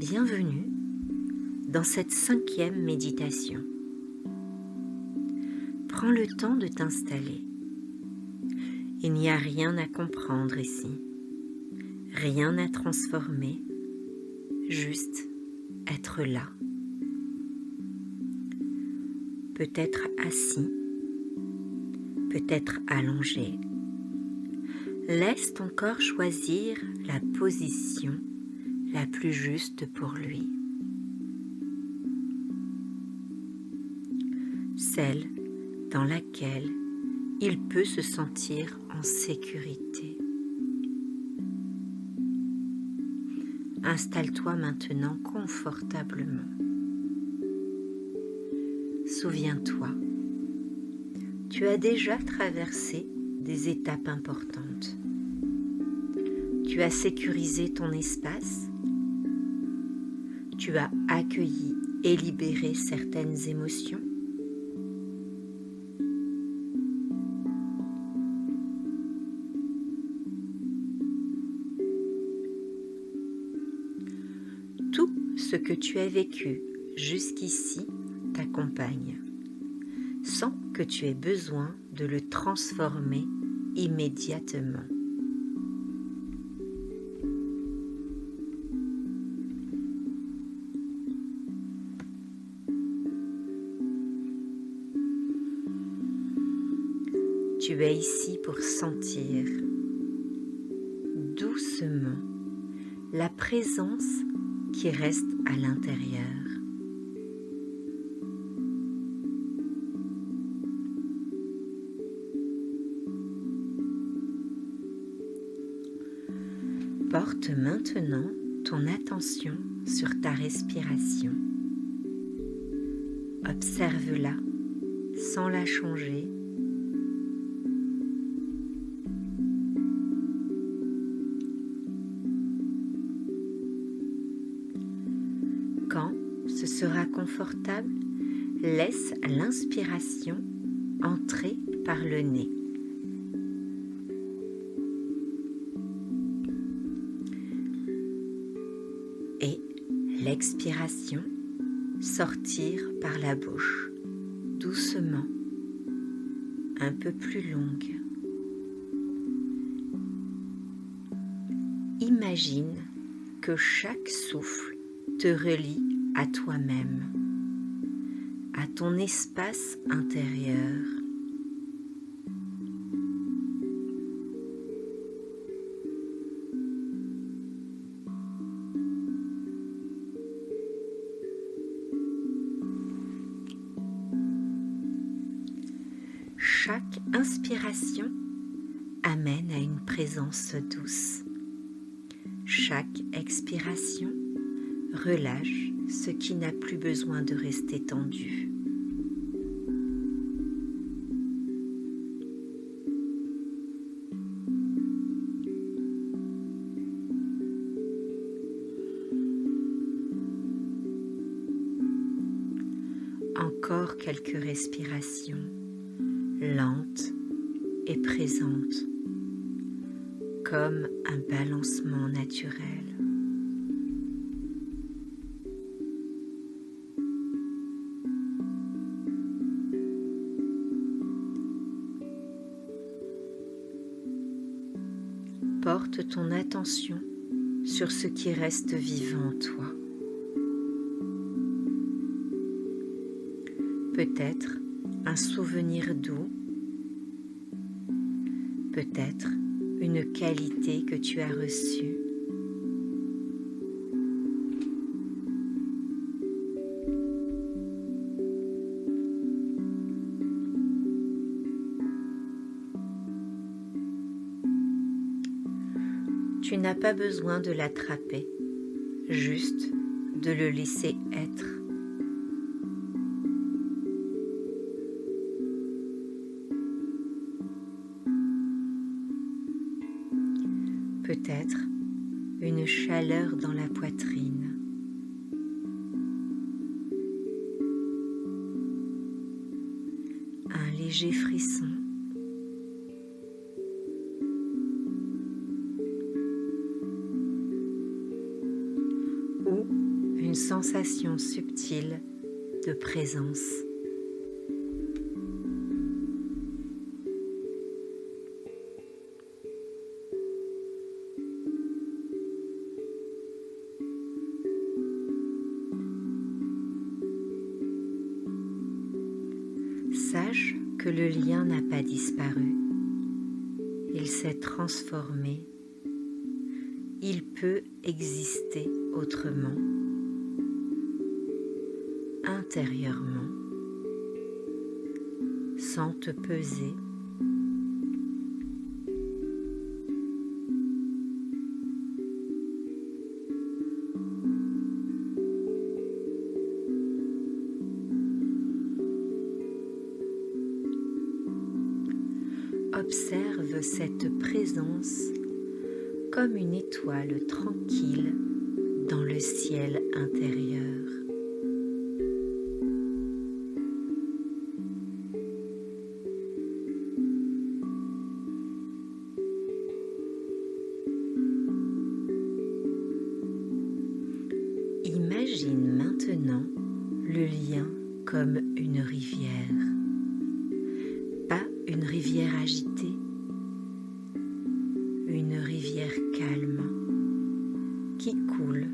Bienvenue dans cette 5e méditation. Prends le temps de t'installer. Il n'y a rien à comprendre ici, rien à transformer, juste être là. Peut-être assis, peut-être allongé. Laisse ton corps choisir la position la plus juste pour lui. Celle dans laquelle il peut se sentir en sécurité. Installe-toi maintenant confortablement. Souviens-toi, tu as déjà traversé des étapes importantes. Tu as sécurisé ton espace. Tu as accueilli et libéré certaines émotions. Tout ce que tu as vécu jusqu'ici t'accompagne, sans que tu aies besoin de le transformer immédiatement. Tu es ici pour sentir doucement la présence qui reste à l'intérieur. Porte maintenant ton attention sur ta respiration. Observe-la sans la changer. Quand ce sera confortable, laisse l'inspiration entrer par le nez. Et l'expiration sortir par la bouche, doucement, un peu plus longue. Imagine que chaque souffle te relie à toi-même, à ton espace intérieur. Chaque inspiration amène à une présence douce. Chaque expiration relâche ce qui n'a plus besoin de rester tendu. Encore quelques respirations lentes et présentes, comme un balancement naturel. Porte ton attention sur ce qui reste vivant en toi. Peut-être un souvenir doux, peut-être une qualité que tu as reçue. Tu n'as pas besoin de l'attraper, juste de le laisser être. Peut-être une chaleur dans la poitrine. Un léger frisson. Ou sensation subtile de présence. Sache que le lien n'a pas disparu, il s'est transformé, il peut exister autrement, intérieurement, sans te peser. Observe cette présence comme une étoile tranquille dans le ciel intérieur. Imagine maintenant le lien comme une rivière. Pas une rivière agitée, une rivière calme qui coule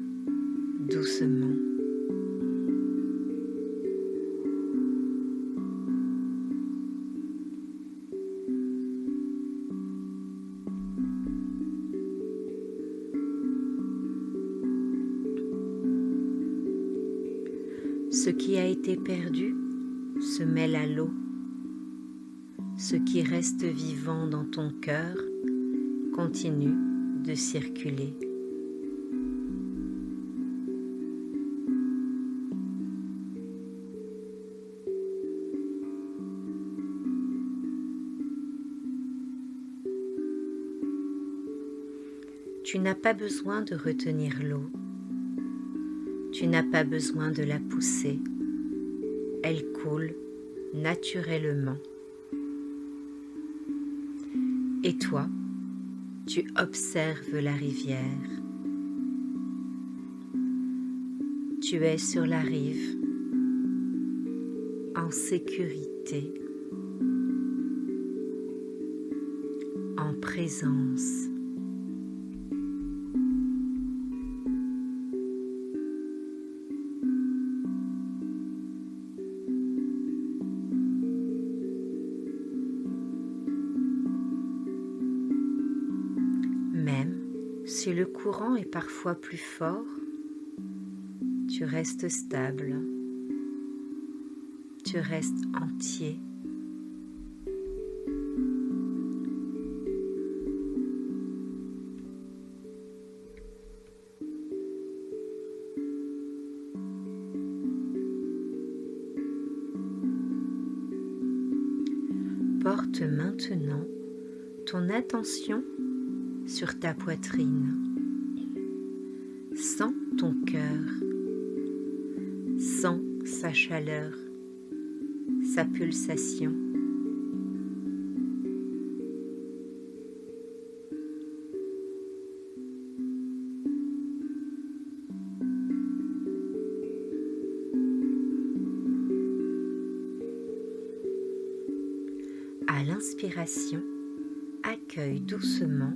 doucement. Ce qui a été perdu se mêle à l'eau. Ce qui reste vivant dans ton cœur continue de circuler. Tu n'as pas besoin de retenir l'eau. Tu n'as pas besoin de la pousser. Elle coule naturellement. Et toi, tu observes la rivière. Tu es sur la rive, en sécurité, en présence. Même si le courant est parfois plus fort, tu restes stable, tu restes entier. Porte maintenant ton attention sur ta poitrine. Sens ton cœur, sens sa chaleur, sa pulsation. À l'inspiration, accueille doucement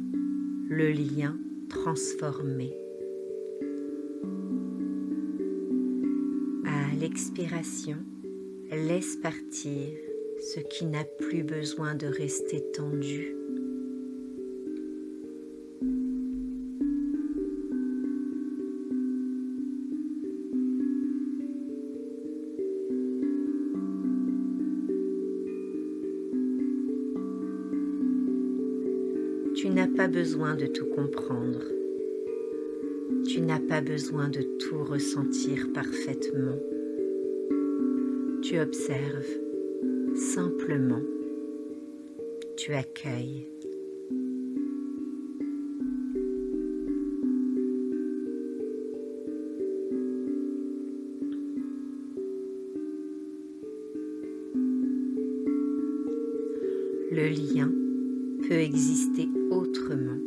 le lien transformé. À l'expiration, laisse partir ce qui n'a plus besoin de rester tendu. Tu n'as pas besoin de tout comprendre. Tu n'as pas besoin de tout ressentir parfaitement. Tu observes simplement. Tu accueilles. Le lien peut exister autrement.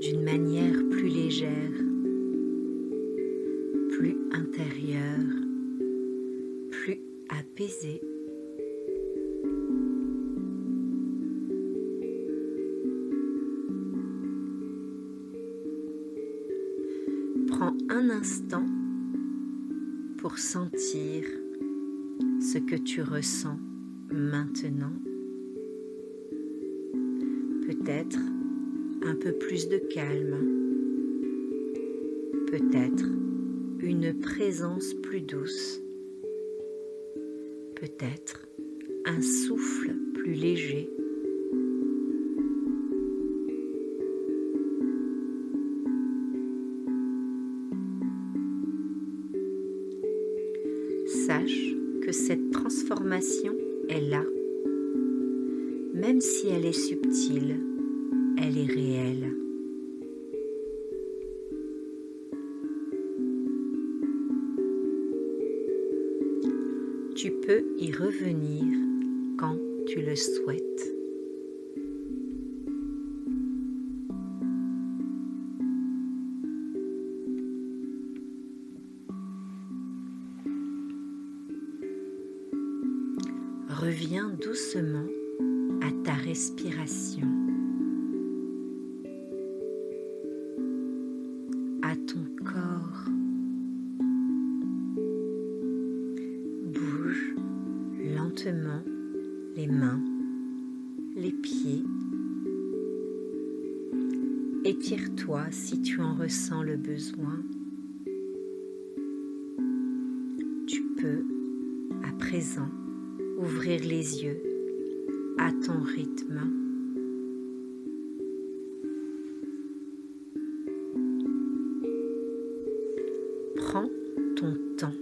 d'une manière plus légère, plus intérieure, plus apaisée. Prends un instant pour sentir ce que tu ressens maintenant. Peut-être un peu plus de calme, peut-être une présence plus douce, peut-être un souffle plus léger. Sache que cette transformation est là. Même si elle est subtile, elle est réelle. Tu peux y revenir quand tu le souhaites. Reviens doucement à ta respiration, à ton corps. Bouge lentement les mains, les pieds. Étire-toi si tu en ressens le besoin. Tu peux, à présent, ouvrir les yeux à ton rythme. Prends ton temps.